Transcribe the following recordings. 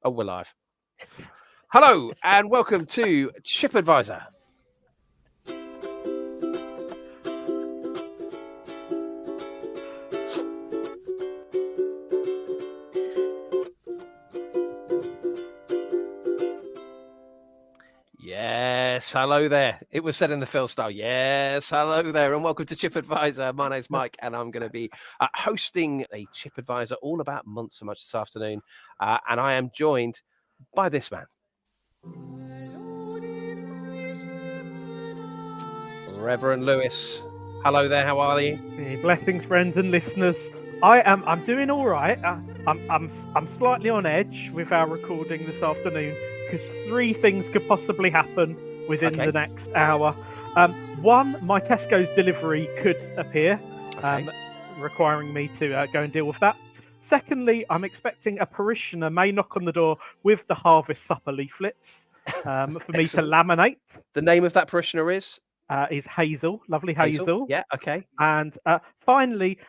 Oh, we're live. Hello and welcome to Chip Advisor. Yes, hello there. It was said in the Phil style. Yes, hello there, and welcome to Chip Advisor. My name's Mike, and I'm going to be hosting a Chip Advisor all about Monster Munch this afternoon. And I am joined by this man, Reverend Lewis. Hello there. How are you? Hey, blessings, friends and listeners. I'm doing all right. I'm slightly on edge with our recording this afternoon because three things could possibly happen within the next hour. One, my Tesco's delivery could appear, requiring me to go and deal with that. Secondly, I'm expecting a parishioner may knock on the door with the Harvest Supper leaflets for me to laminate. The name of that parishioner is Hazel, lovely Hazel. Yeah, okay. And finally,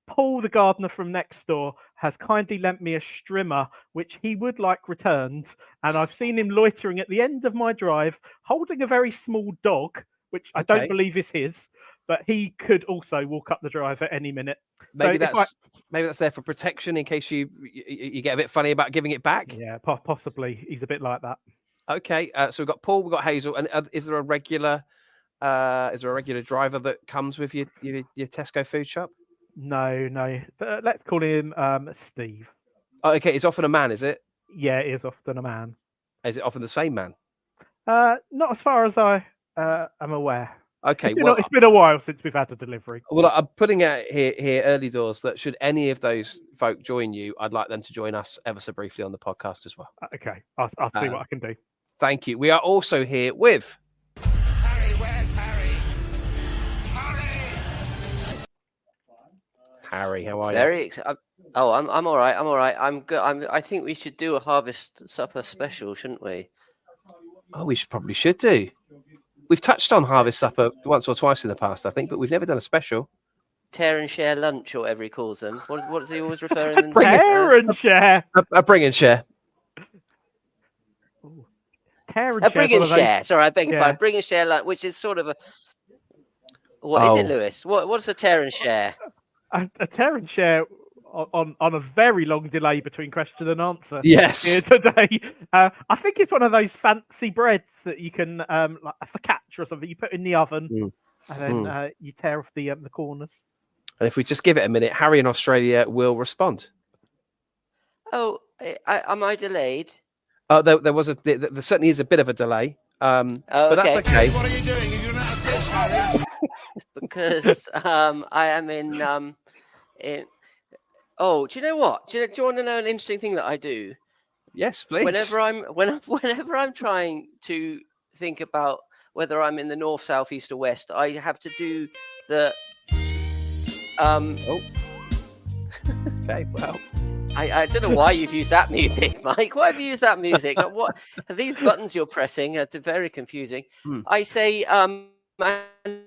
Paul, the gardener from next door, has kindly lent me a strimmer, which he would like returned. And I've seen him loitering at the end of my drive, holding a very small dog, which I don't believe is his, but he could also walk up the drive at any minute. Maybe that's there for protection in case you get a bit funny about giving it back. Yeah, possibly. He's a bit like that. Okay, so we've got Paul, we've got Hazel, and is there a regular driver that comes with your Tesco food shop? No, but let's call him Steve. Oh, okay, it's often a man, is it? Yeah, it is often a man. Is it often the same man? Not as far as I am aware. Okay, it's been a while since we've had a delivery. Well, I'm putting out here early doors that should any of those folk join you, I'd like them to join us ever so briefly on the podcast as well. Okay, I'll see what I can do. Thank you. We are also here with Harry, where's Harry? Harry, how are you? Very excited. Oh, I'm all right. I'm all right. I'm good. I think we should do a Harvest Supper special, shouldn't we? Oh, we probably should do. We've touched on Harvest Supper once or twice in the past, I think, but we've never done a special. Tear and share lunch, or whatever he calls them. What is he always referring to? Tear and share. A bring and share. Tear and share. Bring and share. Sorry, I beg your pardon. Bring and share lunch, which is sort of a. What is it, Lewis? What's a tear and share? A tear and share on a very long delay between question and answer. Yes. Here today. I think it's one of those fancy breads that you can, like a focaccia or something, you put in the oven and then you tear off the corners. And if we just give it a minute, Harry in Australia will respond. Oh, am I delayed? There certainly is a bit of a delay. But that's okay. What are you doing? Are you not a fish, Harry? Because I am in. Oh, do you know what? Do you want to know an interesting thing that I do? Yes, please. Whenever I'm trying to think about whether I'm in the north, south, east, or west, I have to do the. Okay, well. I don't know why you've used that music, Mike. Why have you used that music? What these buttons you're pressing are very confusing. I say, and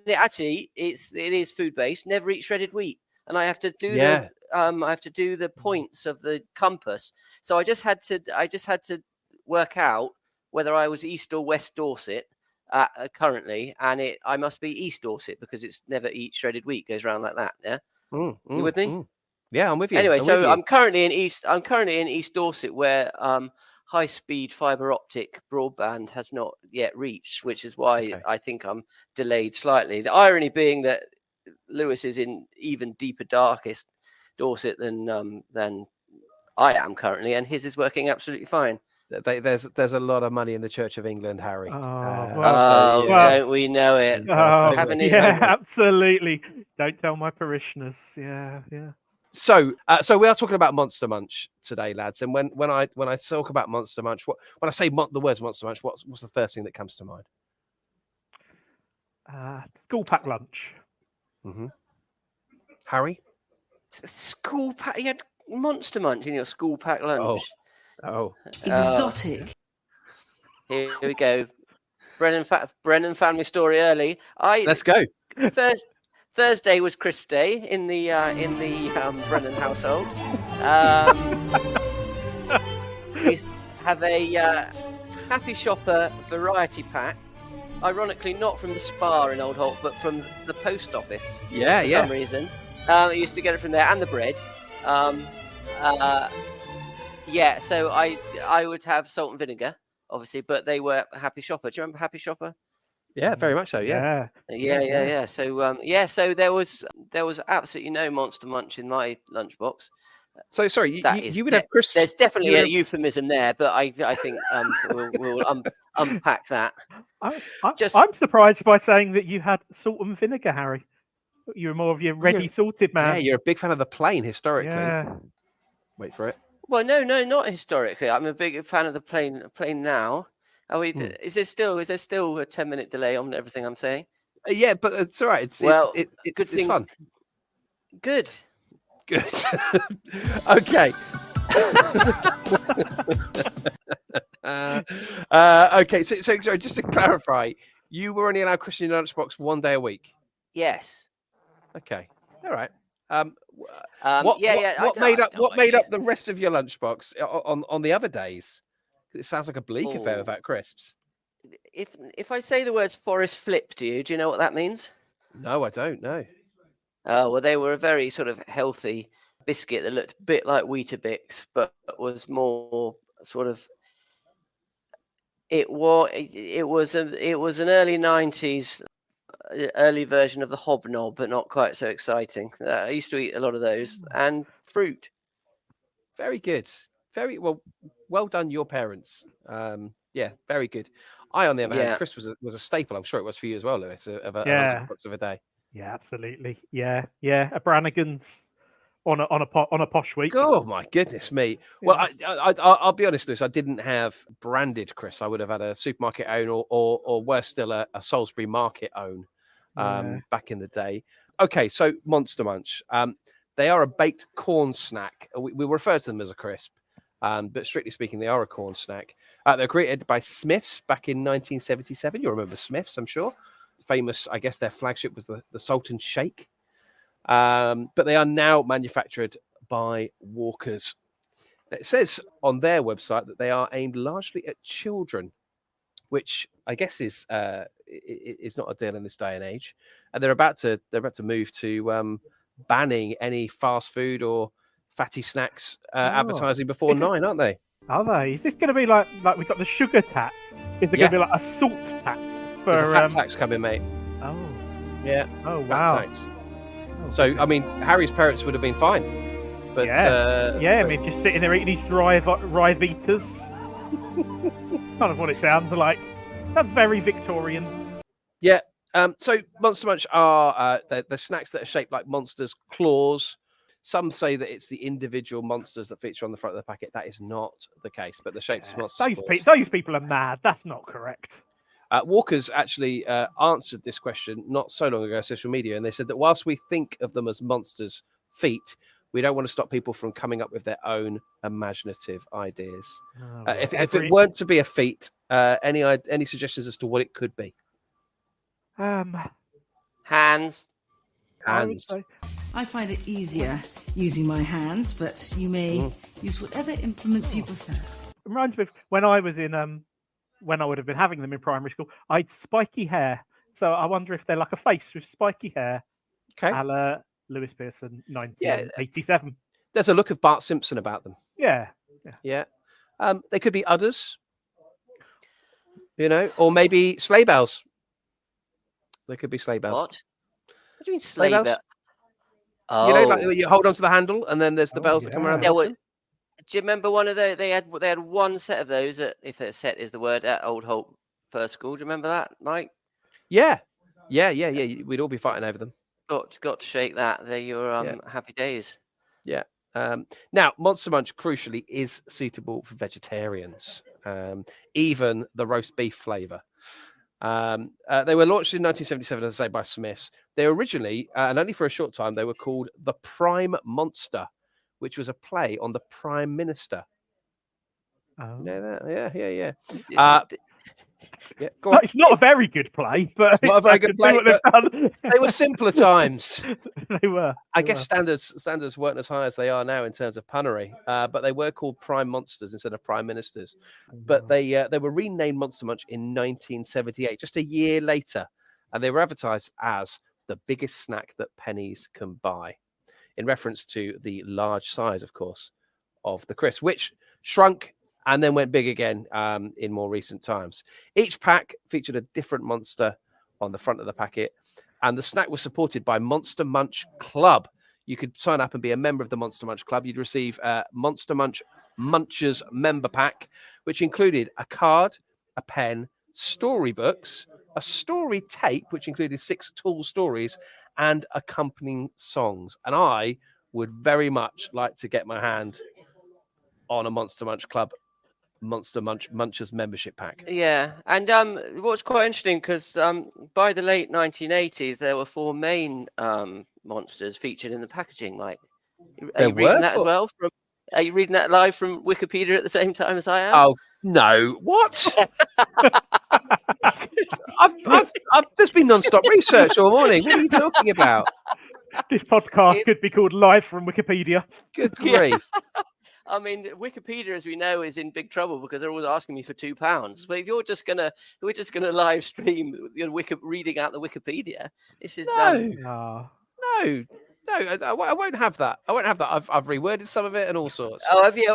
actually, it is food based. Never eat shredded wheat, and I have to do the points of the compass. So I just had to work out whether I was East or West Dorset currently, and I must be East Dorset because it's never eat shredded wheat. Goes around like that. Yeah, you with me? Yeah, I'm with you. Anyway, I'm currently in East Dorset, where high-speed fiber optic broadband has not yet reached, which is why I think I'm delayed slightly. The irony being that Lewis is in even deeper, darkest Dorset than I am currently, and his is working absolutely fine. There's a lot of money in the Church of England, Harry. Don't we know it? Absolutely. Don't tell my parishioners. Yeah. So we are talking about Monster Munch today, lads. And when I talk about Monster Munch, when I say the words Monster Munch, what's the first thing that comes to mind? School pack lunch. Mm-hmm. Harry? School pack. You had Monster Munch in your school pack lunch. Oh. Exotic. Here we go. Brennan family story early. Let's go. Thursday was crisp day in the Brennan household. We used to have a Happy Shopper variety pack. Ironically, not from the Spa in Old Holt, but from the post office. Yeah, for yeah. some reason. I used to get it from there, and the bread. Yeah, so I would have salt and vinegar, obviously, but they were Happy Shopper. Do you remember Happy Shopper? Yeah, very much so. Yeah. Yeah. So there was absolutely no Monster Munch in my lunchbox. So sorry, you would have crisps. There's definitely you a would have- euphemism there, but I think we'll unpack that. I'm surprised by saying that you had salt and vinegar, Harry. You're more of your ready salted man. Yeah, you're a big fan of the plain historically. Yeah. Wait for it. Well, no, not historically. I'm a big fan of the plain now. Are we? Is there still a 10-minute delay on everything I'm saying? Yeah, but it's all right. It's good it's thing. fun. Good. Okay. Okay. So sorry, just to clarify, you were only allowed crisps in your lunchbox one day a week. Yes. Okay. All right. What made up the rest of your lunchbox on the other days? It sounds like a bleak affair without crisps. If I say the words forest flip to you, do you know what that means? No, I don't know. Oh, well, they were a very sort of healthy biscuit that looked a bit like Weetabix, but was more sort of. It was an early 90s, early version of the Hobnob, but not quite so exciting. I used to eat a lot of those, and fruit. Very good. Very well done, your parents. Yeah, very good. I, on the other hand, crisp was a staple. I'm sure it was for you as well, Lewis, of a lunchbox of a day. Yeah, absolutely. Yeah. A Brannigan's on a posh week. Oh my goodness me! Well, I'll be honest, Lewis. I didn't have branded crisps. I would have had a supermarket own, or worse still, a Salisbury Market own. Back in the day. Okay, so Monster Munch. They are a baked corn snack. We refer to them as a crisp, but strictly speaking, they are a corn snack. They're created by Smith's back in 1977. You'll remember Smith's, I'm sure. Famous, I guess their flagship was the Salt and Shake. But they are now manufactured by Walker's. It says on their website that they are aimed largely at children, which I guess is not a deal in this day and age. And they're about to move to banning any fast food or fatty snacks advertising before 9, aren't they? Are they? Is this going to be like we've got the sugar tax? Is there going to be like a salt tax? There's a fat tax coming, mate. Oh. Yeah. Oh, fat wow. Tax. So, I mean, Harry's parents would have been fine. But, I mean, just sitting there eating these dry Vitas. Kind of what it sounds like. That's very Victorian. Yeah. So Monster Munch are the snacks that are shaped like monsters' claws. Some say that it's the individual monsters that feature on the front of the packet. That is not the case, but the shapes of monsters. Those people are mad. That's not correct. Walker's actually answered this question not so long ago on social media, and they said that whilst we think of them as monsters' feet, we don't want to stop people from coming up with their own imaginative ideas. If it weren't to be a feat, any suggestions as to what it could be? Hands. I find it easier using my hands, but you may use whatever implements you prefer. It reminds me of when I was in when I would have been having them in primary school. I had spiky hair, so I wonder if they're like a face with spiky hair. Okay. A la Lewis Pearson, 1987. There's a look of Bart Simpson about them. Yeah. They could be udders, or maybe sleigh bells. They could be sleigh bells. What do you mean sleigh bells? Oh. Like you hold onto the handle, and then there's the bells that come around. Do you remember one of those? They had one set of those. If a set is the word, at Old Holt First School. Do you remember that, Mike? Yeah. We'd all be fighting over them. Got to shake that. They're your happy days. Yeah. Now, Monster Munch, crucially, is suitable for vegetarians, even the roast beef flavour. They were launched in 1977, as I say, by Smith's. They originally, and only for a short time, they were called the Prime Monster, which was a play on the Prime Minister. Oh. You know that? Yeah. Yeah, go on. It's not a very good play, but It's not a very good play, done. They were simpler times. They were. I guess standards weren't as high as they are now in terms of punnery, but they were called Prime Monsters instead of Prime Ministers. But they were renamed Monster Munch in 1978, just a year later, and they were advertised as the biggest snack that pennies can buy, in reference to the large size, of course, of the crisp, which shrunk and then went big again in more recent times. Each pack featured a different monster on the front of the packet, and the snack was supported by Monster Munch Club. You could sign up and be a member of the Monster Munch Club. You'd receive a Monster Munch Munchers member pack, which included a card, a pen, storybooks, a story tape, which included 6 tall stories, and accompanying songs. And I would very much like to get my hand on a Monster Munch Club Monster Munchers membership pack. Yeah, and what's quite interesting, because by the late 1980s there were 4 main monsters featured in the packaging. Mike, are you reading that as well? Are you reading that live from Wikipedia at the same time as I am? Oh no! What? There's been non-stop research all morning. What are you talking about? This podcast could be called Live from Wikipedia. Good grief! I mean, Wikipedia, as we know, is in big trouble because they're always asking me for £2. But if we're just gonna live stream reading out the Wikipedia, this is no, I won't have that. I won't have that. I've reworded some of it and all sorts. Oh, have you?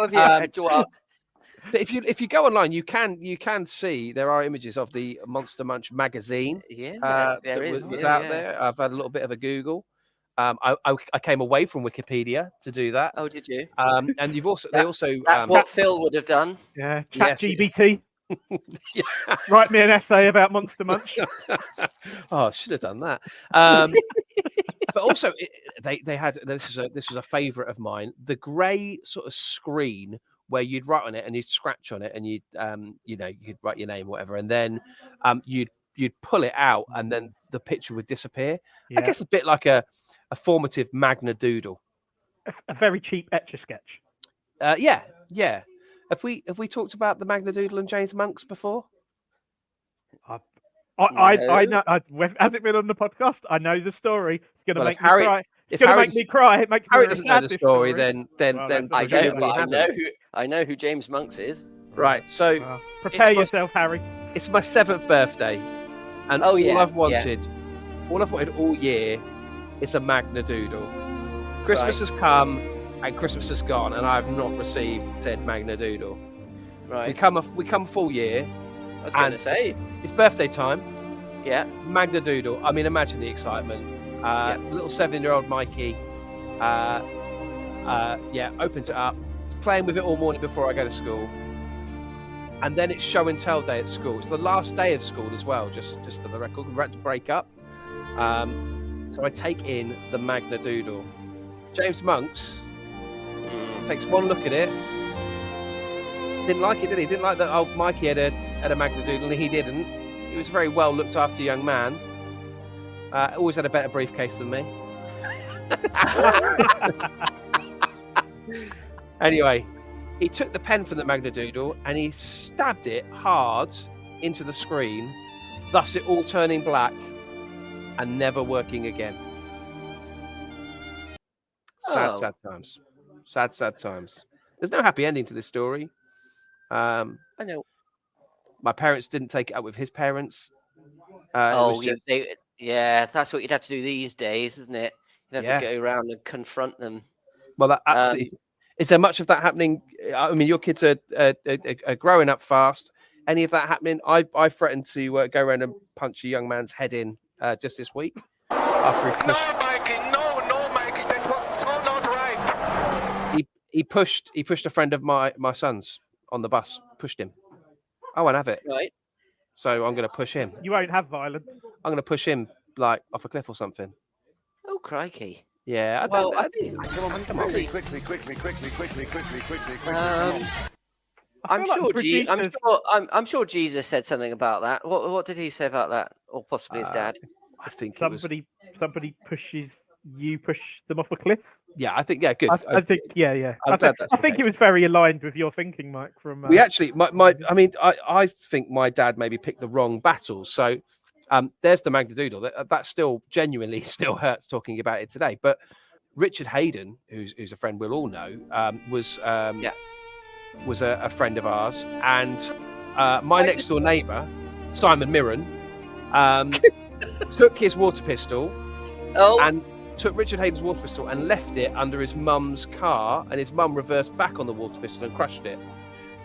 But if you go online, you can see there are images of the Monster Munch magazine. Yeah, there was is out there. I've had a little bit of a Google. I came away from Wikipedia to do that. Oh, did you? And you've also that's what Phil would have done. Yeah, ChatGPT. Yeah. Write me an essay about Monster Munch. Oh, I should have done that. But also, they had this was a favourite of mine. The grey sort of screen where you'd write on it and you'd scratch on it and you'd you'd write your name or whatever, and then you'd pull it out and then the picture would disappear. Yeah. I guess a bit like a formative Magna Doodle. A very cheap Etch-a-Sketch. Yeah. Have we talked about the Magna Doodle and James Monks before? I know. Has it been on the podcast? I know the story. It's going to make me cry. It's going to make me cry. It makes Harry doesn't know the story. Then I know who James Monks is. Right. So prepare yourself, Harry. It's my 7th birthday, and all I've wanted all year is a Magna Doodle. Christmas has come and Christmas has gone, and I have not received said Magna Doodle. Right. We come full year. I was going to say it's birthday time. Yeah. Magna Doodle. I mean, imagine the excitement. Little 7-year-old Mikey. Opens it up, playing with it all morning before I go to school. And then it's show and tell day at school. It's the last day of school as well, just for the record. We're about to break up. So I take in the Magna Doodle. James Monks takes one look at it. Didn't like it, did he? Didn't like that old Mikey had a Magna Doodle, and he didn't. He was a very well looked after young man. Always had a better briefcase than me. Anyway, he took the pen from the Magna Doodle and he stabbed it hard into the screen, thus it all turning black and never working again. Sad times. Sad times. There's no happy ending to this story. I know. My parents didn't take it up with his parents. That's what you'd have to do these days, isn't it? You'd have to go around and confront them. Well, that absolutely. Is there much of that happening? I mean, your kids are growing up fast. Any of that happening? I threatened to go around and punch a young man's head in just this week. After he pushed... No, Mikey, that was so not right. He pushed a friend of my son's on the bus. Pushed him. I won't have it. Right. So I'm going to push him. You won't have violence. I'm going to push him like off a cliff or something. Oh, crikey. Yeah. Quickly. I'm sure Jesus said something about that. What did he say about that? Or possibly his dad? I think somebody push them off a cliff. Yeah, I think good. I think yeah. I'm glad that's I the think case. it was very aligned with your thinking, Mike. From We actually, I mean, I think my dad maybe picked the wrong battles. So, there's the Magnadoodle. That still genuinely still hurts talking about it today. But Richard Hayden, who's a friend we'll all know, was a friend of ours, and my next door neighbour, Simon Mirren, took his water pistol and took Richard Hayden's water pistol and left it under his mum's car, and his mum reversed back on the water pistol and crushed it.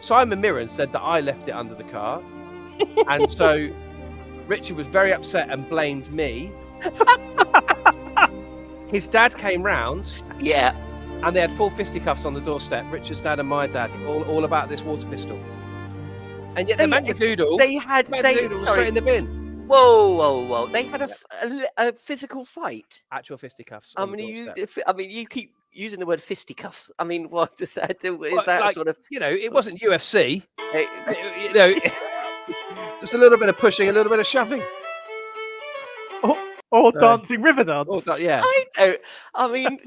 Simon Mirren said that I left it under the car, and so Richard was very upset and blamed me. His dad came round, and they had full fisticuffs on the doorstep. Richard's dad and my dad, all about this water pistol. And yet the Magnadoodle, was straight in the bin. Whoa! They had a physical fight. Actual fisticuffs. I mean, you keep using the word fisticuffs. I mean, what does that do? Is that like, sort of? It wasn't UFC. Just a little bit of pushing, a little bit of shoving. Or dancing river dance. Yeah. I mean,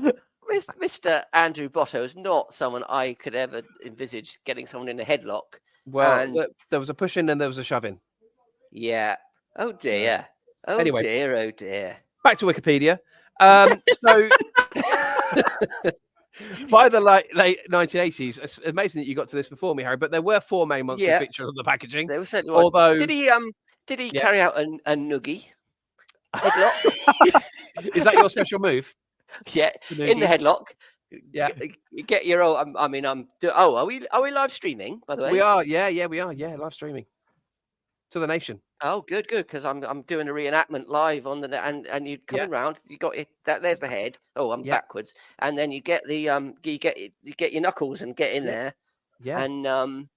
Mr. Andrew Botto is not someone I could ever envisage getting someone in a headlock. Well, there was a pushing and there was a shoving. Yeah. Oh dear. Oh anyway, dear. Oh dear. Back to Wikipedia. So by the late 1980s, it's amazing that you got to this before me, Harry. But there were 4 main monsters featured on the packaging. There certainly was. Although, did he carry out a noogie? Is that your special move? Yeah, in the headlock. Yeah, get your own. Are we live streaming? By the way, we are. Yeah, we are. Yeah, live streaming to the nation. Oh, good, because I'm doing a reenactment live on the and you coming round. You got it. There's the head. Oh, I'm backwards, and then you get the you get your knuckles and get in there. Yeah, and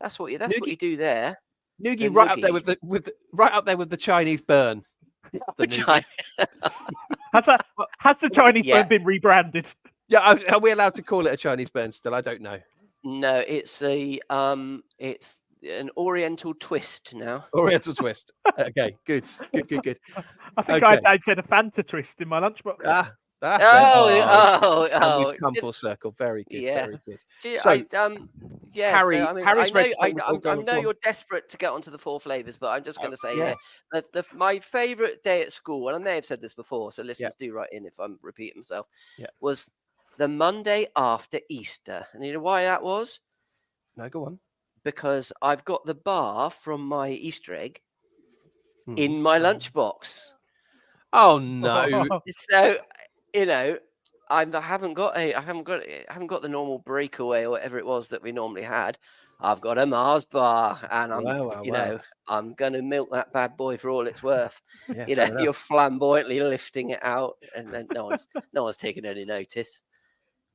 that's what you do there. Noogie right up there with the Chinese burn. Has the Chinese burn been rebranded? Yeah, are we allowed to call it a Chinese burn still? I don't know. No, it's it's an Oriental twist now. Oriental twist. Okay, good. I think I'd said a Fanta twist in my lunchbox. We've come full circle. Very good. Very good. Harry, I know you're desperate to get onto the 4 flavors, but I'm just going to say my favorite day at school, and I may have said this before, so listeners do write in if I'm repeating myself, was the Monday after Easter. And you know why that was? No, go on. Because I've got the bar from my Easter egg in my lunchbox. Oh no! So I haven't got the normal breakaway or whatever it was that we normally had. I've got a Mars bar, and I'm I'm gonna milk that bad boy for all it's worth. You're flamboyantly lifting it out, and no one's taking any notice.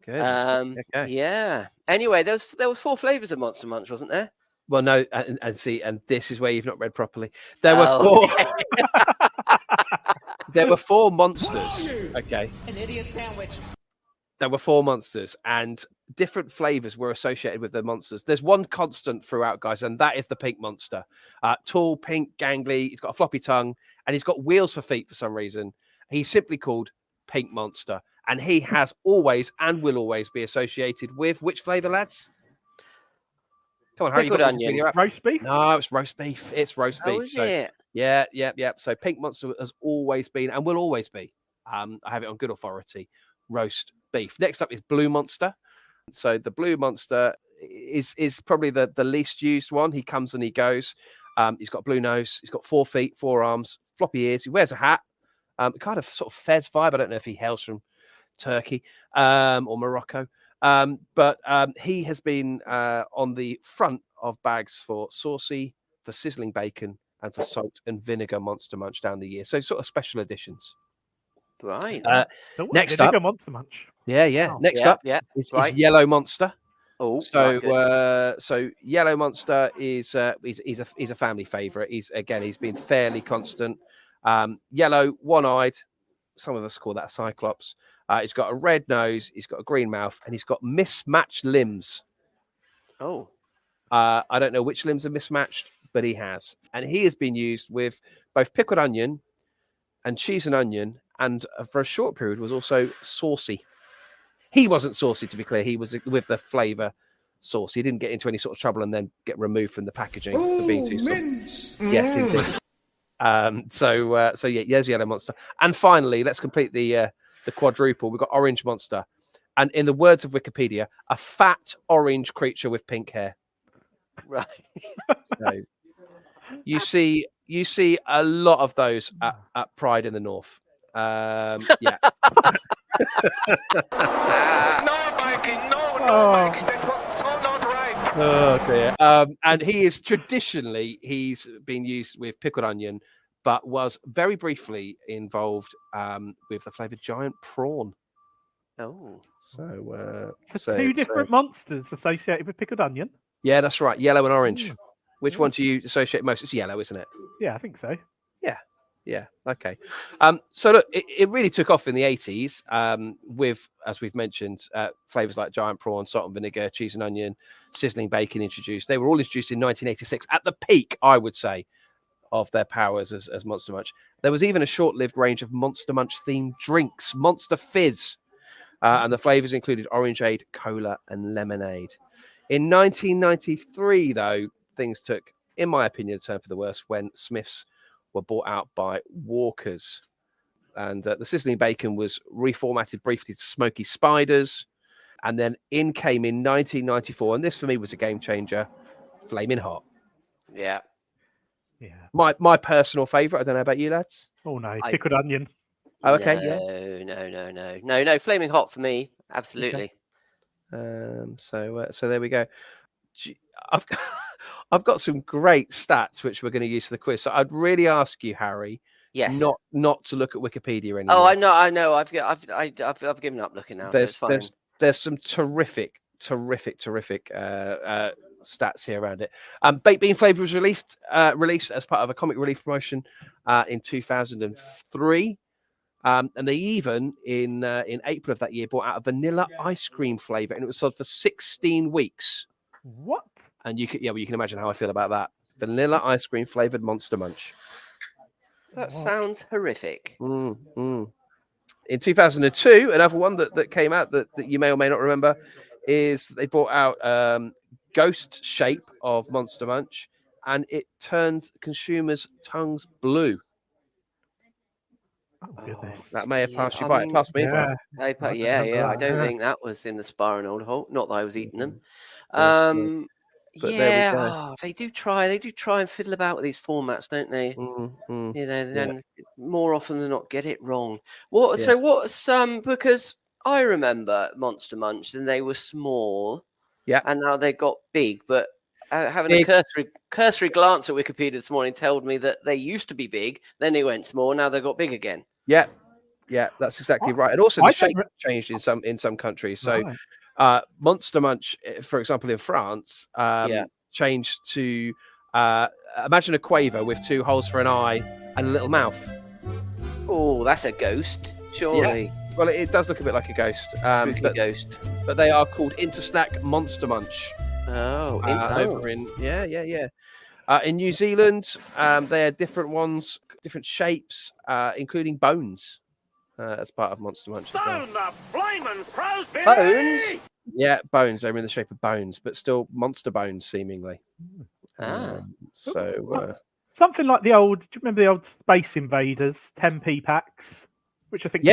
Good. Yeah. Anyway, there was 4 flavors of Monster Munch, wasn't there? Well, no, and this is where you've not read properly. There were 4. There were 4 monsters. Okay. An idiot sandwich. There were 4 monsters, and different flavors were associated with the monsters. There's one constant throughout, guys, and that is the pink monster. Tall, pink, gangly. He's got a floppy tongue, and he's got wheels for feet for some reason. He's simply called Pink Monster, and he has always and will always be associated with which flavor, lads? Come on, Harry. Pickled onion. Roast beef? No, it's roast beef. It's roast beef. Is it? Yeah. So Pink Monster has always been and will always be. I have it on good authority. Roast beef. Next up is Blue Monster. So the Blue Monster is probably the least used one. He comes and he goes. He's got a blue nose. He's got 4 feet, 4 arms, floppy ears. He wears a hat. Kind of sort of Fez vibe. I don't know if he hails from Turkey or Morocco. But he has been on the front of bags for saucy, for sizzling bacon, and for salt and vinegar Monster Munch down the year. So sort of special editions. Right. Next up, Monster Munch. Yeah. Oh, next up is Yellow Monster. Oh, so Yellow Monster is he's a family favourite. He's been fairly constant. Yellow, one-eyed. Some of us call that a cyclops. He's got a red nose. He's got a green mouth, and he's got mismatched limbs. Oh. I don't know which limbs are mismatched, but he has, and he has been used with both pickled onion and cheese and onion, and for a short period was also saucy. He wasn't saucy, to be clear. He was with the flavour sauce. He didn't get into any sort of trouble and then get removed from the packaging for being too saucy. Yes, indeed. So yeah, there's Yellow Monster. And finally, let's complete the quadruple. We've got Orange Monster. And in the words of Wikipedia, a fat orange creature with pink hair. Right. So you see a lot of those at Pride in the North. Yeah. No, Mikey, no, Mikey, that was so not right. Oh dear. And he's been used with pickled onion, but was very briefly involved with the flavoured giant prawn. Oh. So two different monsters associated with pickled onion. Yeah, that's right. Yellow and orange. Which one do you associate most? It's yellow, isn't it? Yeah, I think so. Yeah. Okay. So look, it really took off in the 80s with, as we've mentioned, flavors like giant prawn, salt and vinegar, cheese and onion, sizzling bacon introduced. They were all introduced in 1986 at the peak, I would say, of their powers as Monster Munch. There was even a short-lived range of Monster Munch themed drinks, Monster Fizz, and the flavors included orangeade, cola, and lemonade. In 1993, though, things took, in my opinion, a turn for the worse when Smiths were bought out by Walkers. And the sizzling bacon was reformatted briefly to Smoky Spiders. And then in came in 1994, and this for me was a game changer, Flaming Hot. Yeah. My personal favourite. I don't know about you, lads. Oh, no. Pickled onion. Oh, okay. No. Flaming Hot for me. Absolutely. Okay. So there we go. I've got some great stats which we're going to use for the quiz. So I'd really ask you, Harry, yes, not to look at Wikipedia anymore. Oh, I know. I've given up looking now. So it's fine. There's some terrific stats here around it. Baked bean flavour was released as part of a comic relief promotion in 2003. And they even in April of that year brought out a vanilla ice cream flavour, and it was sold for 16 weeks. What? And you can imagine how I feel about that. Vanilla ice cream flavoured Monster Munch. That sounds horrific. In 2002, another one that came out that you may or may not remember is they brought out Ghost Shape of Monster Munch, and it turned consumers' tongues blue. Oh, goodness. That may have passed you by. It passed me by. I don't think that was in the Spar and Old Holt. Not that I was eating them. But there we go. They do try and fiddle about with these formats, don't they? Then more often than not get it wrong. So what's because I remember Monster Munch and they were small, and now they got big. But having a cursory glance at Wikipedia this morning told me that they used to be big, then they went small, now they got big again. Yeah, that's exactly right. And also the shape changed in some countries. So. Monster Munch, for example, in France, changed to imagine a quaver with two holes for an eye and a little mouth. Oh, that's a ghost, surely. Yeah. Well, it does look a bit like a ghost. Ghost. But they are called Intersnack Monster Munch. Oh, in New Zealand, they had different ones, different shapes, including bones. As part of Monster Munch. Bones? Yeah, bones. They're in the shape of bones, but still monster bones, seemingly. Something like the old. Do you remember the old Space Invaders 10p packs? Which I think,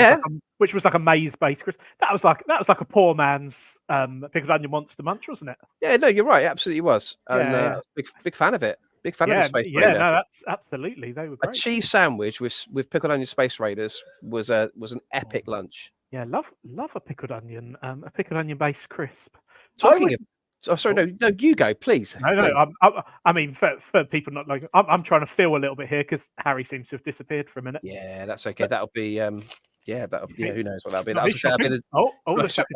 which was like a maze-based. That was like a poor man's pickled onion Monster Munch, wasn't it? Yeah, no, you're right. It absolutely was. And big fan of it. Big fan of the Space Raider. No, that's absolutely. They were great. A cheese sandwich with pickled onion Space Raiders was an epic lunch. Yeah, love a pickled onion based crisp. No, you go, please. No. I mean, for people not like, I'm trying to feel a little bit here because Harry seems to have disappeared for a minute. Yeah, that's okay. That'll be who knows what that'll be. Looks like a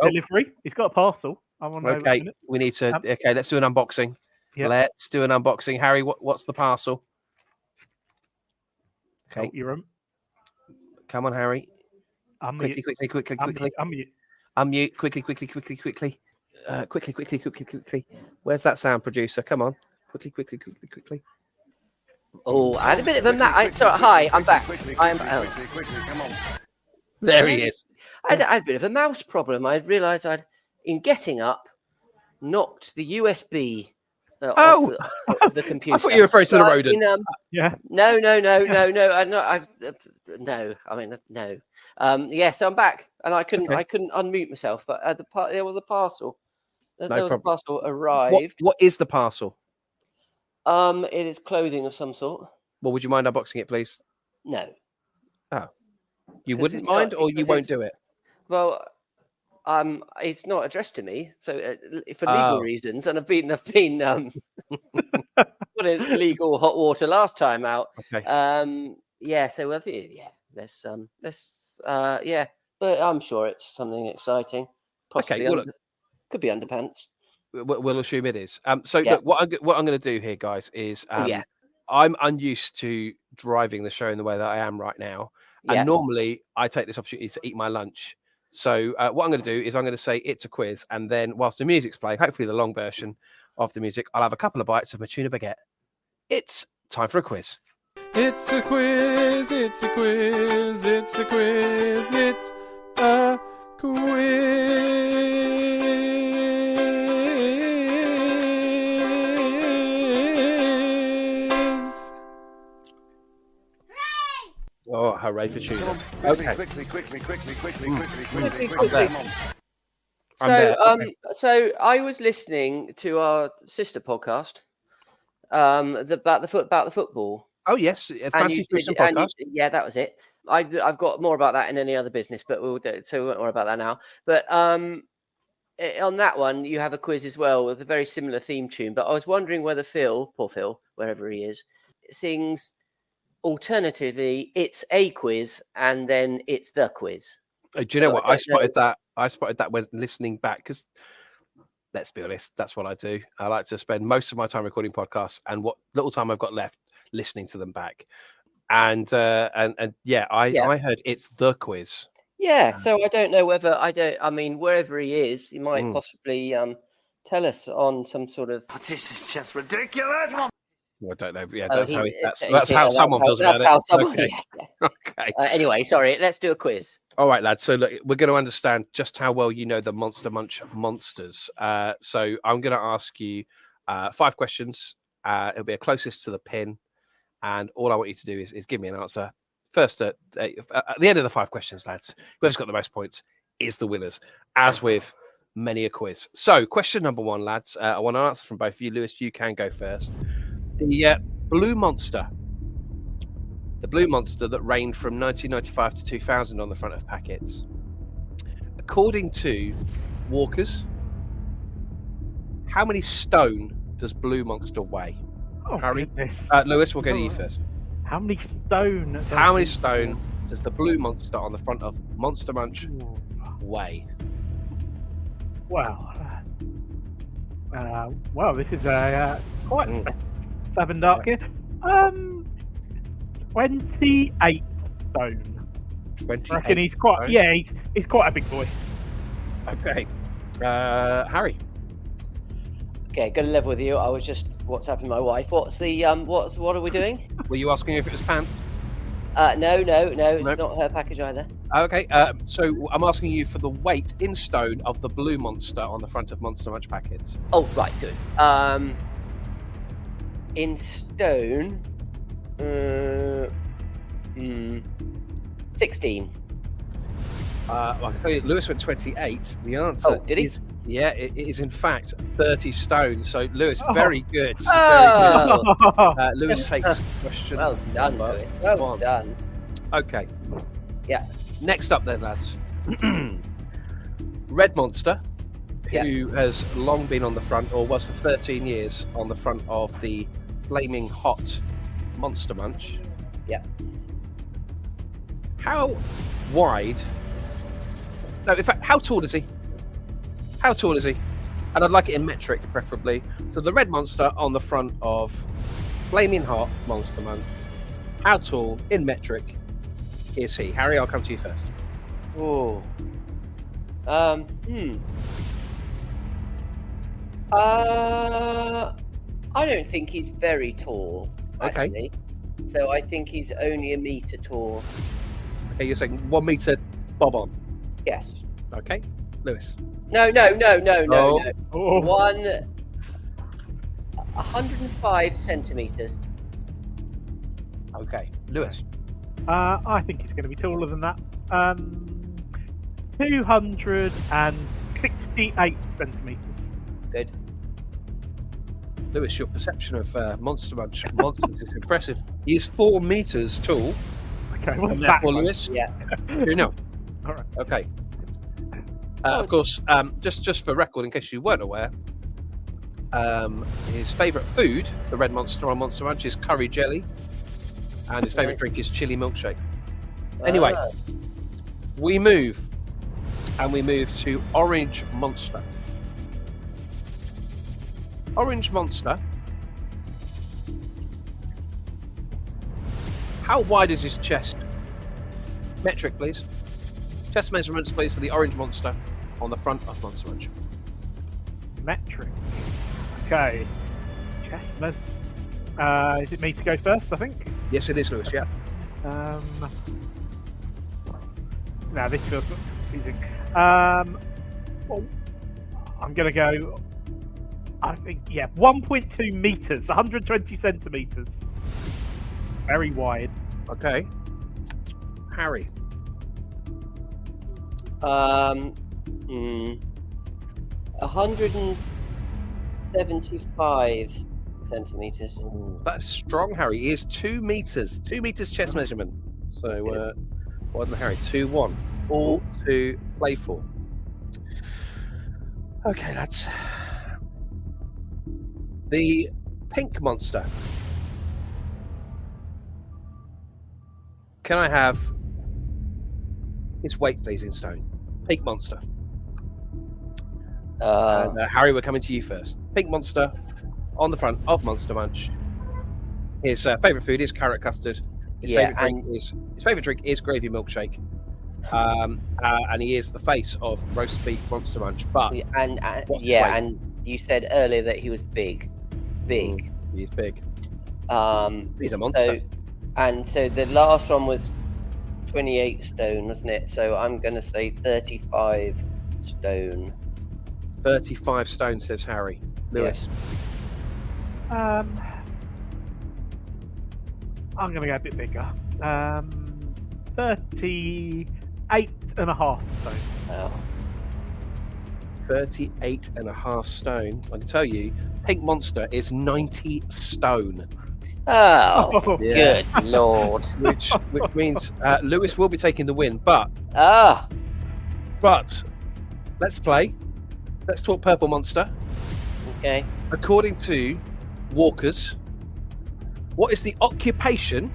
delivery. He's got a parcel. I want to know. We need to. Let's do an unboxing. Yep. Let's do an unboxing. Harry, what's the parcel? Okay. Your room. Come on, Harry. Quickly. Unmute. Quickly. Where's that sound producer? Come on. Quickly. Oh, I had a bit of a hi, I'm back. Come on. There he is. I had a bit of a mouse problem. I realised in getting up, knocked the USB off the computer. I thought you were referring to the rodent. Yeah. No. So I'm back, and I couldn't unmute myself. But there was a parcel. There was a parcel arrived. What is the parcel? It is clothing of some sort. Well, would you mind unboxing it, please? No. Oh, you wouldn't mind, or you won't do it? Well, it's not addressed to me, so for legal reasons, and I've been put in legal hot water last time out. Okay. But I'm sure it's something exciting. Possibly could be underpants. We'll assume it is. Look, what I'm going to do here, guys, is I'm unused to driving the show in the way that I am right now, and normally I take this opportunity to eat my lunch. So what I'm going to do is I'm going to say it's a quiz, and then whilst the music's playing, hopefully the long version of the music, I'll have a couple of bites of my tuna baguette. It's time for a quiz. It's a quiz, it's a quiz, it's a quiz, it's a quiz. Oh, hooray for tuna. Quickly. So I was listening to our sister podcast about the football. Oh yes, Fancy Threesome podcast. That was it. I've got more about that in any other business, but we'll do, so we won't worry about that now. But on that one, you have a quiz as well with a very similar theme tune. But I was wondering whether poor Phil, wherever he is, sings alternatively, it's a quiz and then it's the quiz. Do you know what? I spotted that when listening back, because let's be honest, that's what I do. I like to spend most of my time recording podcasts and what little time I've got left listening to them back. And I heard it's the quiz. Yeah, so I don't know whether wherever he is, he might possibly tell us on some sort of. This is just ridiculous. Well, I don't know. Yeah, that's how someone feels about it. That's how someone. Okay. Okay. Anyway, sorry. Let's do a quiz. All right, lads. So look, we're going to understand just how well you know the Monster Munch monsters. So I'm going to ask you 5 questions. It'll be a closest to the pin, and all I want you to do is give me an answer. First, at the end of the 5 questions, lads, whoever's got the most points is the winners, as with many a quiz. So, question number 1, lads. I want an answer from both of you. Lewis, you can go first. The blue monster that reigned from 1995 to 2000 on the front of packets. According to Walkers, how many stone does blue monster weigh? Oh, Harry, goodness. Lewis, we'll go to you first. How many stone? How many stone does the blue monster on the front of Monster Munch weigh? Wow. This is quite stab and dark here. 28 stone. 28. I reckon he's quite. Yeah, he's quite a big boy. Okay, Harry. Okay, gonna level with you. I was just WhatsApping my wife. What's the what are we doing? Were you asking if it was pants? No, it's not her package either. Okay, so I'm asking you for the weight in stone of the blue monster on the front of Monster Munch packets. Oh, right, good. In stone, 16. I can tell you, Lewis went 28. The answer did he? is it is in fact 30 stone. So Lewis, very good. Oh. Very good. Lewis takes question. Well done, Lewis. Well done. Okay. Yeah. Next up then, lads. Red Monster, who has long been on the front, or was for 13 years on the front of the Flaming Hot Monster Munch. Yeah. How wide? No, in fact, how tall is he? How tall is he? And I'd like it in metric, preferably. So the red monster on the front of Flaming Hot Monster Munch. How tall in metric is he? Harry, I'll come to you first. Oh. I don't think he's very tall, actually. So I think he's only a metre tall. Okay, you're saying 1 metre bob on. Yes. Okay, Lewis. No. Oh. 105 centimeters. Okay, Lewis. I think it's going to be taller than that. 268 centimeters. Good. Lewis, your perception of Monster Munch monsters is impressive. He is 4 meters tall. Okay, well, And that therefore, was- Lewis, Yeah. you know. All right. Okay. Of course, just for record, in case you weren't aware, his favourite food, the red monster on Monster Munch, is curry jelly, and his favourite drink is chili milkshake. Anyway, we move to Orange Monster. Orange Monster. How wide is his chest? Metric, please. Chest measurements, please, for the Orange Monster on the front of Monster Munch. Metric. Okay. Chest mes. Is it me to go first? I think. Yes, it is, Lewis. Yeah. No, this feels confusing. Well, I'm gonna go. I think 1.2 meters, 120 centimeters. Very wide. Okay. Harry. 175 centimeters. That's strong, Harry. He is 2 meters. 2 meters chest measurement. So, well done, Harry. 2-1. All to play for. Okay, lads. The pink monster. Can I have his weight, please, in stone? Pink monster. And, Harry, we're coming to you first. Pink monster on the front of Monster Munch. His favourite food is carrot custard. His favourite drink is gravy milkshake. And he is the face of roast beef Monster Munch. But and you said earlier that he was big. He's big. He's a So monster. the last one was 28 stone, wasn't it? So I'm going to say 35 stone. 35 stone, says Harry. Lewis. I'm going to go a bit bigger. 38.5 stone. Oh. 38.5 stone. I can tell you, pink monster is 90 stone. Oh, Yeah. good lord. Which means Lewis will be taking the win. But let's play. Let's talk purple monster. Okay. According to Walkers, what is the occupation?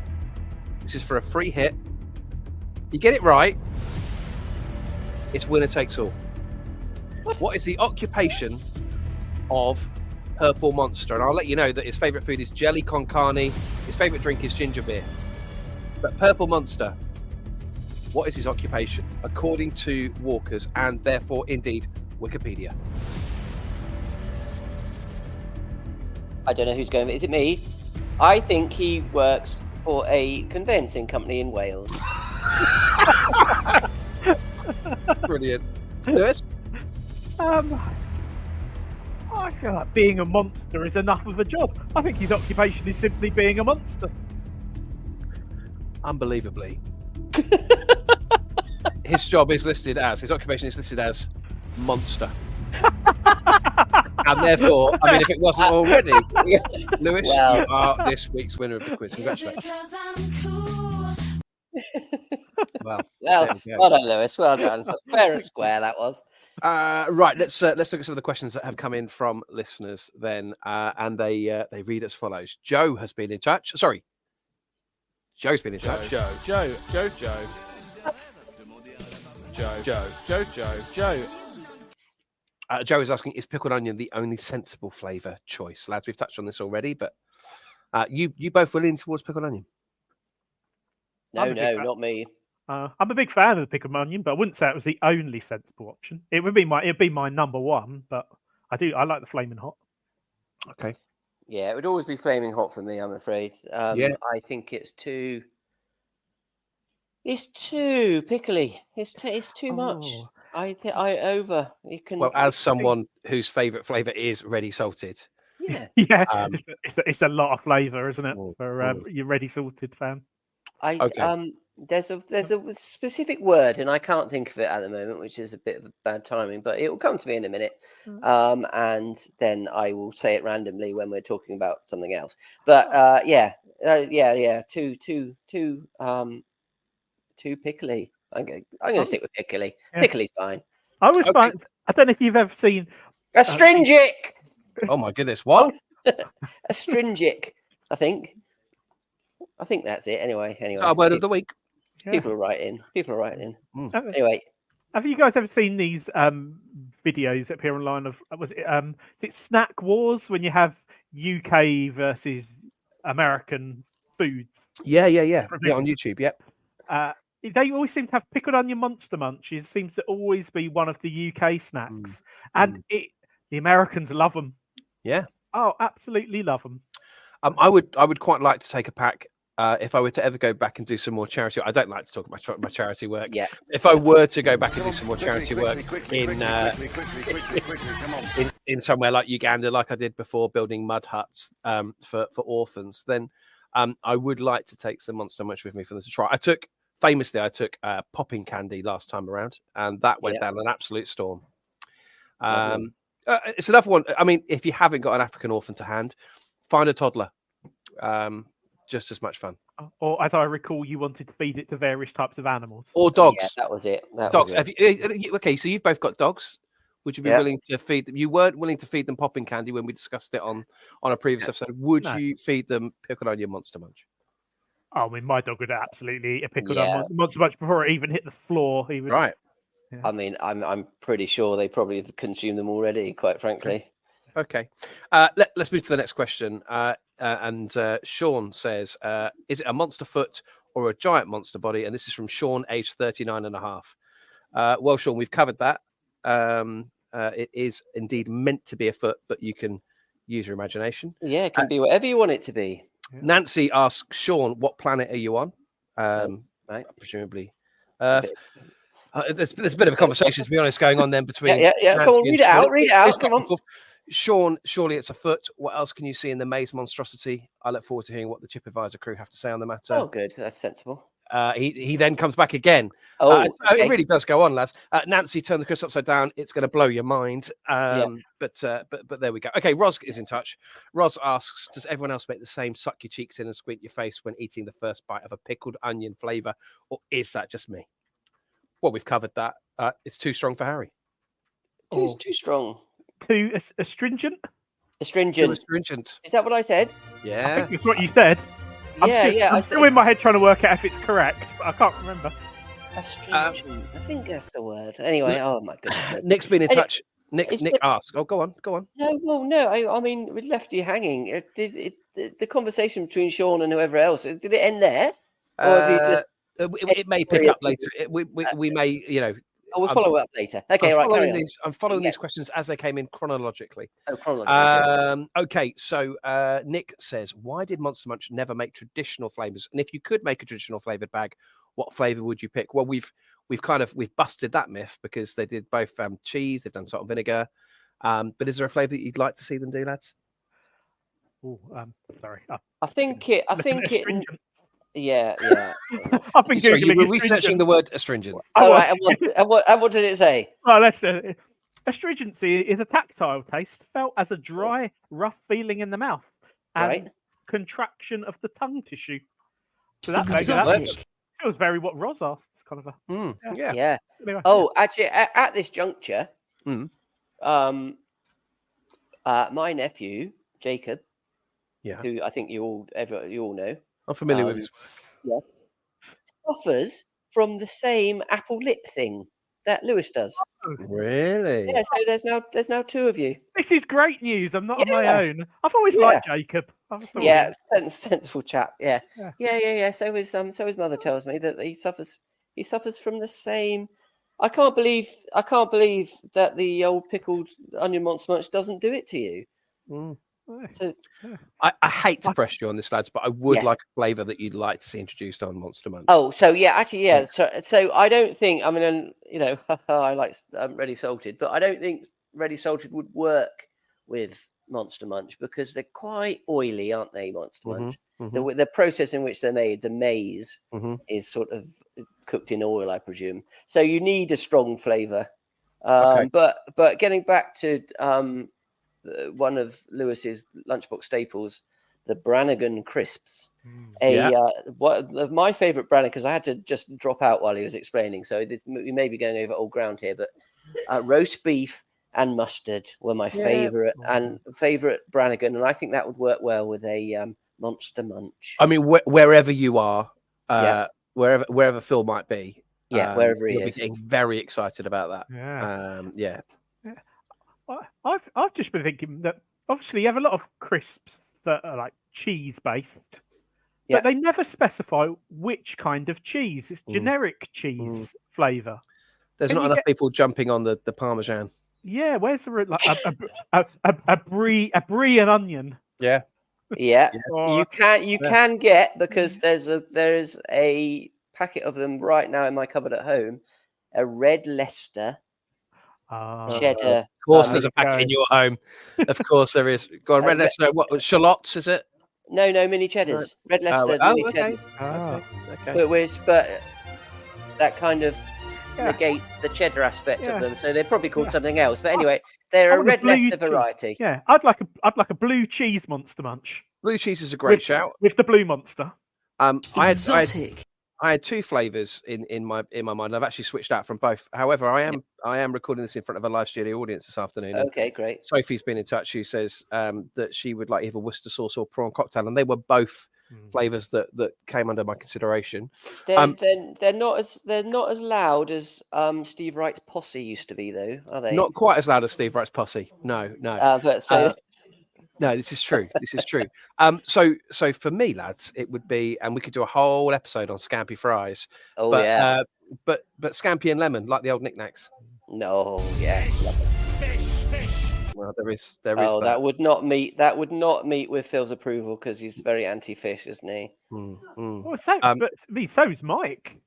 This is for a free hit. You get it right, it's winner takes all. What is the occupation of purple monster? And I'll let you know that his favourite food is jelly con carne. His favourite drink is ginger beer. But purple monster, what is his occupation? According to Walkers, and therefore, indeed, Wikipedia. I don't know who's going. Is it me? I think he works for a conveyancing company in Wales. Brilliant. Lewis? I feel like being a monster is enough of a job. I think his occupation is simply being a monster. Unbelievably. His occupation is listed as monster. And therefore, I mean, if it wasn't already, Lewis, you are this week's winner of the quiz. Congratulations. Well done, Lewis. Well done. Fair and square that was. Right, let's look at some of the questions that have come in from listeners then, and they read as follows. Joe has been in touch. Sorry, Joe's been in touch. Joe. Joe is asking, is pickled onion the only sensible flavour choice? Lads, we've touched on this already, but you both were leaning towards pickled onion. No, not me. I'm a big fan of the pickled onion, but I wouldn't say it was the only sensible option. It'd be my number one, but I like the flaming hot. Okay. Yeah, it would always be flaming hot for me, I'm afraid. I think it's too. It's too pickly. It's too much. Oh. I over. You can. Well, as someone whose favourite flavour is ready salted, Yeah. Yeah, Um, it's a lot of flavour, isn't it? Mm, For your ready salted fan. Okay. There's a specific word, and I can't think of it at the moment, which is a bit of a bad timing, but it will come to me in a minute. And then I will say it randomly when we're talking about something else. But yeah, too pickly. I'm going to stick with pickly. Yeah. Pickly's fine. I always Okay. find. I don't know if you've ever seen. Astringic. Oh my goodness, what? Astringic. I think that's it. Anyway, Is that a word of the week? people are writing. Mm. Anyway, Have you guys ever seen these videos that appear online of is it Snack Wars, when you have UK versus American foods? Yeah, on YouTube. Yep. They always seem to have pickled onion Monster Munch. It seems to always be one of the UK snacks, and the Americans love them. Yeah. Oh, absolutely love them. I would quite like to take a pack. If I were to ever go back and do some more charity, I don't like to talk about my charity work. Yeah. If I were to go back and do some more charity work in somewhere like Uganda, like I did before, building mud huts for orphans, then I would like to take some Monster Munch with me for them to try. I took popping candy last time around, and that went down an absolute storm. It's another one. I mean, if you haven't got an African orphan to hand, find a toddler. Just as much fun. Or, as I recall, you wanted to feed it to various types of animals. Or dogs. Yeah, that was it. Dogs. Okay, so you've both got dogs. Would you be willing to feed them? You weren't willing to feed them popping candy when we discussed it on a previous episode. Would you feed them pickled onion Monster Munch? I mean, my dog would absolutely eat a pickled onion Monster Munch before it even hit the floor. He would. Right. Yeah. I mean, I'm pretty sure they probably have consumed them already, quite frankly. Okay. Let's move to the next question. And Sean says, is it a monster foot or a giant monster body? And this is from Sean, aged 39 and a half. Well, Sean, we've covered that. It is indeed meant to be a foot, but you can use your imagination. Yeah, it can be whatever you want it to be. Nancy asks Sean, what planet are you on? Right. Presumably. There's a bit of a conversation, to be honest, going on then between. Yeah. Come on, read it out. Read it out. Come on. Sean, surely it's a foot. What else can you see in the maze monstrosity? I look forward to hearing what the Chip Advisor crew have to say on the matter. Oh, good. That's sensible. He then comes back again. Okay. It really does go on, lads. Nancy, turn the crystal upside down. It's going to blow your mind. But there we go. Okay, Ros is in touch. Ros asks, does everyone else make the same suck your cheeks in and squint your face when eating the first bite of a pickled onion flavour, or is that just me? Well, we've covered that. It's too strong for Harry. Too strong. Too astringent. Astringent. Astringent. Is that what I said? Yeah. I think that's what you said. I'm still in my head trying to work out if it's correct, but I can't remember. Astringent. I think that's the word. Anyway, oh my goodness. Nick's been in touch. Nick asked. Oh, go on. No, well, no. I mean, we left you hanging. The conversation between Sean and whoever else, did it end there? Or have you just... It may pick up later. We may, Oh, we'll follow up later. Okay, I'm following these questions as they came in chronologically. Oh, chronologically. Okay, so Nick says, why did Monster Munch never make traditional flavors? And if you could make a traditional flavored bag, what flavor would you pick? Well, we've busted that myth because they did both cheese, they've done salt and vinegar. But is there a flavor that you'd like to see them do, lads? Oh, sorry. I think it. Yeah. I've been Sorry, you were Googling researching the word astringent. All right. And what did it say? Oh, let's astringency is a tactile taste felt as a dry, rough feeling in the mouth and contraction of the tongue tissue. So that feels very what Ros asked. It's kind of a yeah. Anyway, oh, actually, at this juncture, my nephew Jacob, who I think you all know. I'm familiar with his work. Yeah. Suffers from the same apple lip thing that Lewis does. Really? Yeah, so there's now two of you. This is great news. I'm not on my own. I've always liked Jacob. Sensible chap. Yeah. So his mother tells me that he suffers from the same. I can't believe that the old pickled onion Monster Munch doesn't do it to you. So, I hate to press you on this, lads, but I would Yes. like a flavour that you'd like to see introduced on Monster Munch. oh, so yeah, actually, yeah. So I don't think. I mean, I like ready salted, but I don't think ready salted would work with Monster Munch because they're quite oily, aren't they? Monster Munch. The process in which they're made, the maize, is sort of cooked in oil, I presume. So you need a strong flavour. Okay. But getting back to one of Lewis's lunchbox staples, the Brannigan crisps. My favourite Brannigan, because I had to just drop out while he was explaining, so we may be going over old ground here, but roast beef and mustard were my favourite Brannigan, and I think that would work well with a Monster Munch. I mean, wherever you are, wherever Phil might be, wherever he you'll is, be getting very excited about that. Yeah. I've just been thinking that obviously you have a lot of crisps that are like cheese based, but they never specify which kind of cheese. It's generic cheese flavour. There's not enough people jumping on the Parmesan. Yeah, where's the a brie and onion? Yeah. You can get, because there is a packet of them right now in my cupboard at home, a red Leicester cheddar. Of course, there's a packet in your home. Of course, there is. Go on, red Leicester. What shallots is it? No, mini cheddars. Red Leicester mini cheddars. Okay. But that kind of negates the cheddar aspect of them, so they're probably called something else. But anyway, they're a red Leicester variety. Yeah, I'd like a blue cheese Monster Munch. Blue cheese is a great shout with the blue monster. Exotic. I had two flavors in my mind. I've actually switched out from both. However, I am recording this in front of a live studio audience this afternoon. Okay, great. Sophie's been in touch. Who says that she would like either Worcester sauce or prawn cocktail, and they were both flavors that came under my consideration. They're not as loud as Steve Wright's posse used to be, though, are they? Not quite as loud as Steve Wright's posse. No. No, this is true. So for me, lads, it would be, and we could do a whole episode on scampi fries. Oh, but scampi and lemon, like the old knickknacks. No, yeah. Fish. Well, there is. Oh, that would not meet with Phil's approval because he's very anti-fish, isn't he? Well, so is Mike.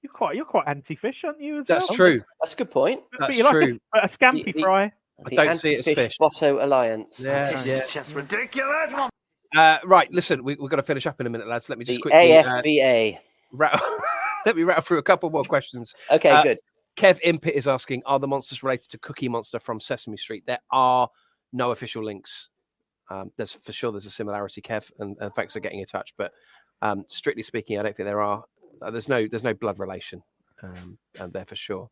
You're quite anti-fish, aren't you? That's true. That's a good point. That's but true. Like a scampi fry. I don't see it as fish. Botto Alliance. This is just ridiculous. Right, listen, we've got to finish up in a minute, lads. Let me just quickly AFBA. Let me rattle through a couple more questions. Okay, good. Kev Impit is asking, are the monsters related to Cookie Monster from Sesame Street? There are no official links. There's a similarity, Kev, and thanks for getting in touch. But strictly speaking, I don't think there are. There's no blood relation. And there for sure.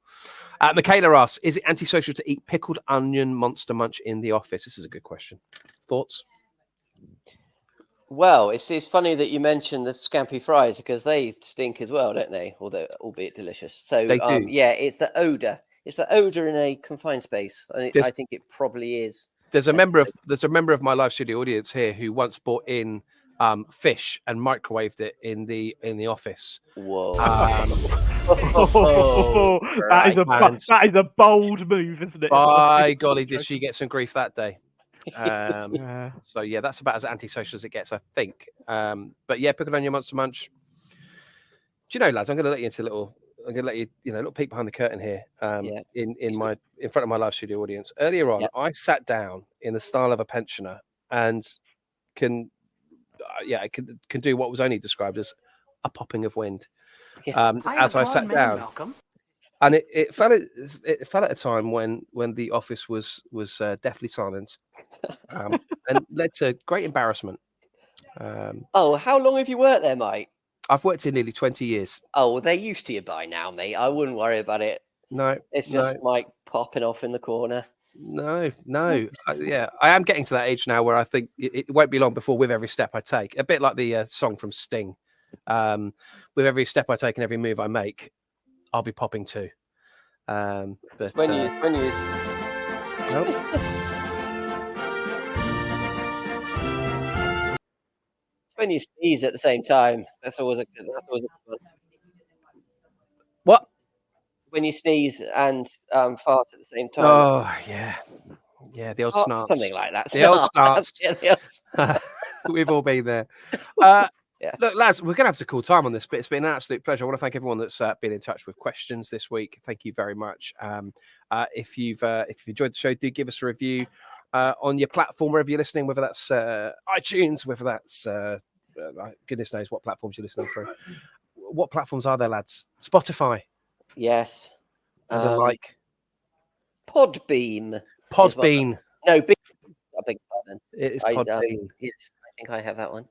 Michaela asks, is it antisocial to eat pickled onion Monster Munch in the office? This is a good question. Thoughts? Well, it's funny that you mentioned the scampi fries because they stink as well, don't they? Although, albeit delicious. So, they do. It's the odor. It's the odor in a confined space. I think it probably is. There's a member of my live studio audience here who once brought in fish and microwaved it in the office. Whoa! That is a bold move, isn't it? By golly, did she get some grief that day? So yeah, that's about as antisocial as it gets, I think. But yeah, pickled onion Monster Munch. Do you know, lads? I'm going to let you into a little. I'm going to let you, a little peek behind the curtain here. In front of my live studio audience. Earlier on, I sat down in the style of a pensioner and can do what was only described as a popping of wind. As I sat down, and it fell at a time when the office was deathly silent, and led to great embarrassment. How long have you worked there, Mike? I've worked here nearly 20 years. Oh, well, they're used to you by now, mate. I wouldn't worry about it. No, it's just Mike popping off in the corner. No. I am getting to that age now where I think it won't be long before with every step I take, a bit like the song from Sting. With every step I take and every move I make, I'll be popping too. But when you nope. When you sneeze at the same time, that's always a good one. What? When you sneeze and fart at the same time. Oh yeah. Yeah, the old snarts. Something like that. The old snarts. Yeah, the old We've all been there. Yeah. Look, lads, we're going to have to call time on this, but it's been an absolute pleasure. I want to thank everyone that's been in touch with questions this week. Thank you very much. If you've enjoyed the show, do give us a review on your platform wherever you're listening, whether that's iTunes, whether that's goodness knows what platforms you're listening through. What platforms are there, lads? Spotify. Yes. And the like. Podbean. Podbean. No, I beg your pardon. It is Podbean. Yes, I think I have that one.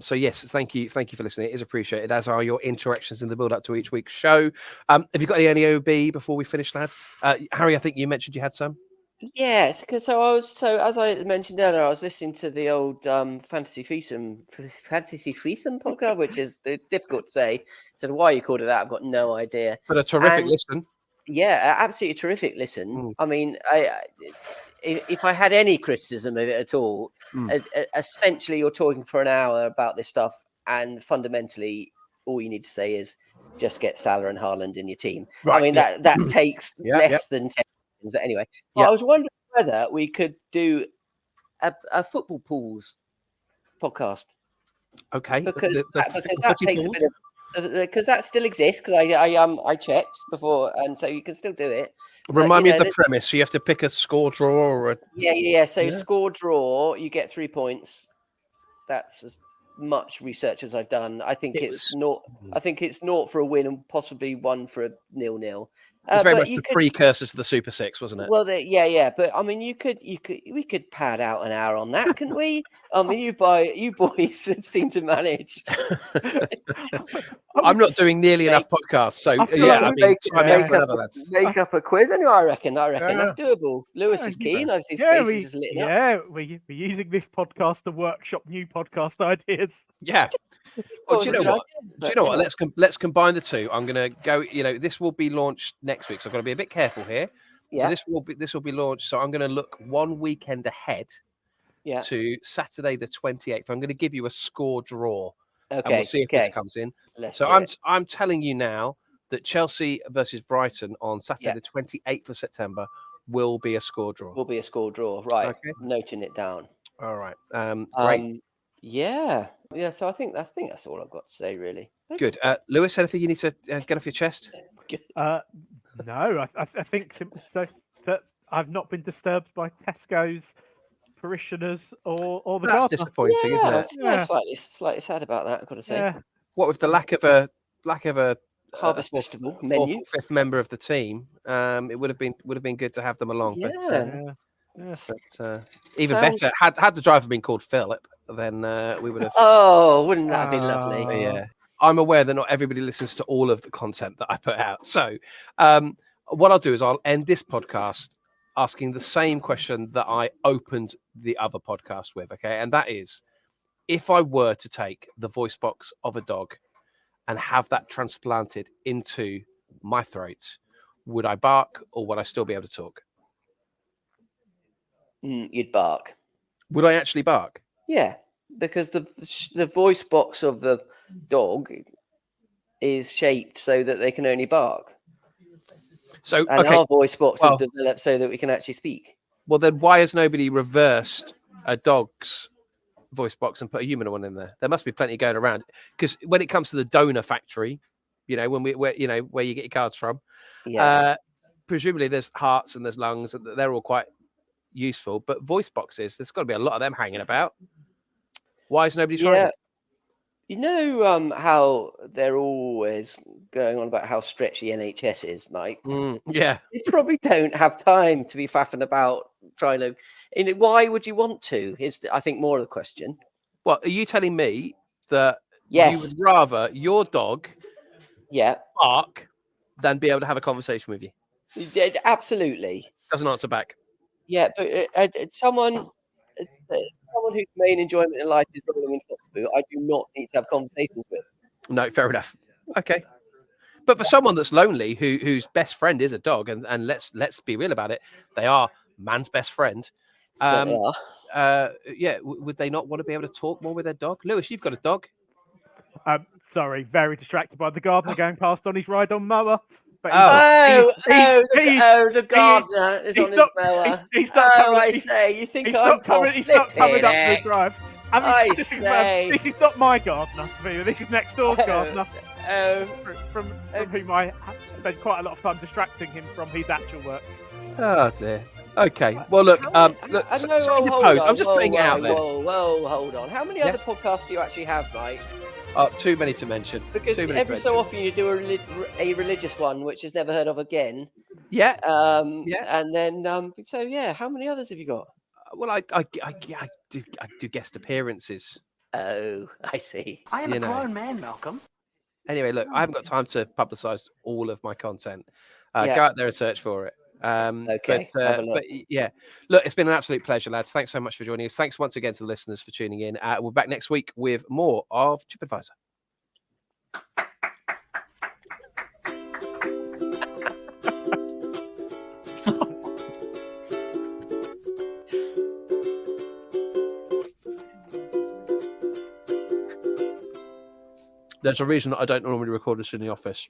So yes, thank you for listening. It is appreciated, as are your interactions in the build up to each week's show. Have you got any OB before we finish, lads? Harry, I think you mentioned you had some. Yes, because as I mentioned earlier, I was listening to the old Fantasy Threesome podcast, which is difficult to say. So why you called it that, I've got no idea. But a terrific listen. Yeah, absolutely terrific listen. I mean, if I had any criticism of it at all, essentially you're talking for an hour about this stuff, and fundamentally all you need to say is just get Salah and Haaland in your team. Right, I mean, that takes less than 10 seconds. But anyway, I was wondering whether we could do a football pools podcast. Okay, because that takes a bit of, because that still exists, because I checked before, and so you can still do it. Remind me of the premise. So you have to pick a score draw or a So score draw, you get 3 points. That's as much research as I've done. I think it's not. I think it's 0 for a win and possibly 1 for a 0-0. It's very much the precursor to the Super Six, wasn't it? Well, but I mean, we could pad out an hour on that, couldn't we? I mean, you boys seem to manage. I'm not doing nearly enough podcasts, so make up a quiz. Anyway, I reckon that's doable. Lewis is keen. His face is just lit up. Yeah, we're using this podcast to workshop new podcast ideas. Yeah. Well, do you know what? Let's combine the two. I'm going to go. This will be launched next week, so I've got to be a bit careful here. Yeah. So this will be launched. So I'm going to look one weekend ahead. Yeah. To Saturday the 28th. I'm going to give you a score draw. Okay. And we'll see if this comes in. I'm telling you now that Chelsea versus Brighton on Saturday the 28th of September will be a score draw. Right. Okay. Noting it down. All right. Great. Yeah. So I think that's all I've got to say, really. Good. Lewis, anything you need to get off your chest? No, I think so that I've not been disturbed by Tesco's parishioners or the gardener. That's disappointing, isn't it? Yeah, slightly sad about that, I've got to say. Yeah. What with the lack of a Harvest Festival menu, 4th or 5th member of the team, it would have been good to have them along. Yeah. But even better, had the driver been called Philip, then we would have. Oh, wouldn't that have been lovely? Yeah, I'm aware that not everybody listens to all of the content that I put out. So, what I'll do is I'll end this podcast asking the same question that I opened the other podcast with. Okay, and that is, if I were to take the voice box of a dog and have that transplanted into my throat, would I bark or would I still be able to talk? You'd bark. Would I actually bark? Yeah, because the voice box of the dog is shaped so that they can only bark. So our voice box is developed so that we can actually speak. Well, then why has nobody reversed a dog's voice box and put a human one in there? There must be plenty going around. Because when it comes to the donor factory, where you get your cards from, presumably there's hearts and there's lungs, and they're all quite useful. But voice boxes, there's got to be a lot of them hanging about. Why is nobody trying it? You know how they're always going on about how stretched the NHS is, Mike? Yeah. You probably don't have time to be faffing about trying to... why would you want to, is I think more of the question. Well, are you telling me that you would rather your dog bark than be able to have a conversation with you? Absolutely. Doesn't answer back. Yeah, but someone whose main enjoyment in life is rolling in football, I do not need to have conversations with. No, fair enough. Okay. But for someone that's lonely, whose best friend is a dog, and let's be real about it, they are man's best friend. Would they not want to be able to talk more with their dog? Lewis, you've got a dog. Sorry, very distracted by the gardener going past on his ride on mower. But the gardener is on his mower. He's not coming, you think he's I'm not coming, he's not coming up Heck. the drive. This is not my gardener. This is next door's gardener. From whom I spent quite a lot of time distracting him from his actual work. Oh dear. Okay. Well, look. I'm just putting it out there. Whoa, hold on. How many other podcasts do you actually have, Mike? Too many to mention. Because every so often you do a religious one, which is never heard of again. Yeah. And then how many others have you got? Well, I do guest appearances. Oh, I see. I am a grown man, Malcolm. Anyway, look, I haven't got time to publicise all of my content. Go out there and search for it. Okay. But yeah, look, it's been an absolute pleasure, lads. Thanks so much for joining us. Thanks once again to the listeners for tuning in. We're back next week with more of ChipAdvisor. There's a reason I don't normally record this in the office.